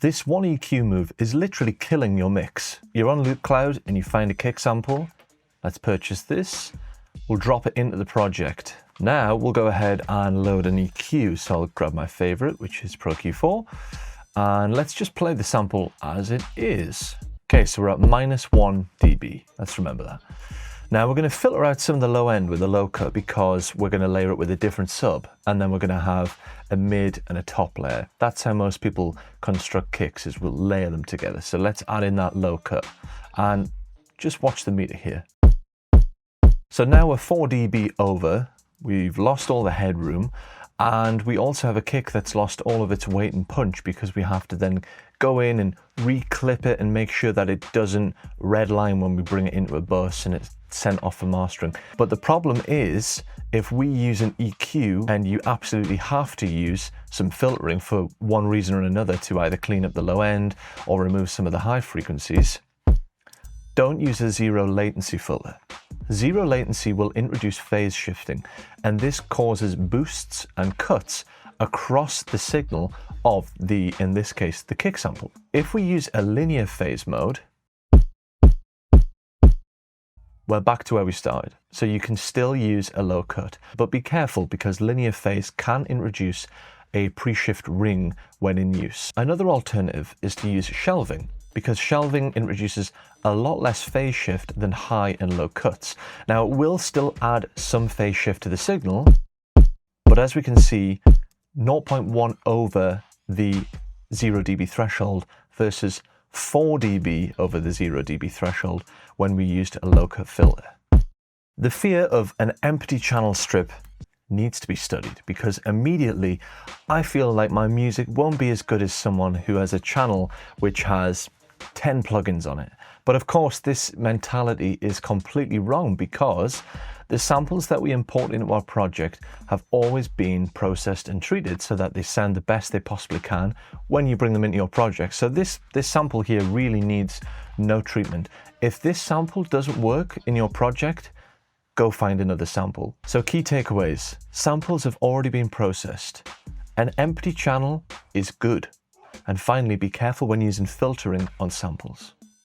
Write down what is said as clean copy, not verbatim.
This one EQ move is literally killing your mix. You're on Loop Cloud and you find a kick sample. Let's purchase this. We'll drop it into the project. Now we'll go ahead and load an EQ. So I'll grab my favorite, which is Pro Q4. And let's just play the sample as it is. Okay, so we're at -1 dB. Let's remember that. Now we're going to filter out some of the low end with a low cut because we're going to layer it with a different sub, and then we're going to have a mid and a top layer. That's how most people construct kicks, is we'll layer them together. So let's add in that low cut and just watch the meter here. So now we're 4 dB over, we've lost all the headroom, and we also have a kick that's lost all of its weight and punch because we have to then go in and re-clip it and make sure that it doesn't redline when we bring it into a bus and it's sent off for mastering. But the problem is, if we use an EQ and you absolutely have to use some filtering for one reason or another to either clean up the low end or remove some of the high frequencies, don't use a zero latency filter. Zero latency will introduce phase shifting, and this causes boosts and cuts across the signal of the, in this case, the kick sample. If we use a linear phase mode, we're back to where we started. So you can still use a low cut, but be careful because linear phase can introduce a pre-shift ring when in use. Another alternative is to use shelving, because shelving introduces a lot less phase shift than high and low cuts. Now, it will still add some phase shift to the signal, but as we can see, 0.1 over the 0 dB threshold versus 4 dB over the 0 dB threshold when we used a low cut filter. The fear of an empty channel strip needs to be studied, because immediately I feel like my music won't be as good as someone who has a channel which has 10 plugins on it. But of course, this mentality is completely wrong, because the samples that we import into our project have always been processed and treated so that they sound the best they possibly can when you bring them into your project. So this sample here really needs no treatment. If this sample doesn't work in your project, go find another sample. So key takeaways: samples have already been processed. An empty channel is good. And finally, be careful when using filtering on samples.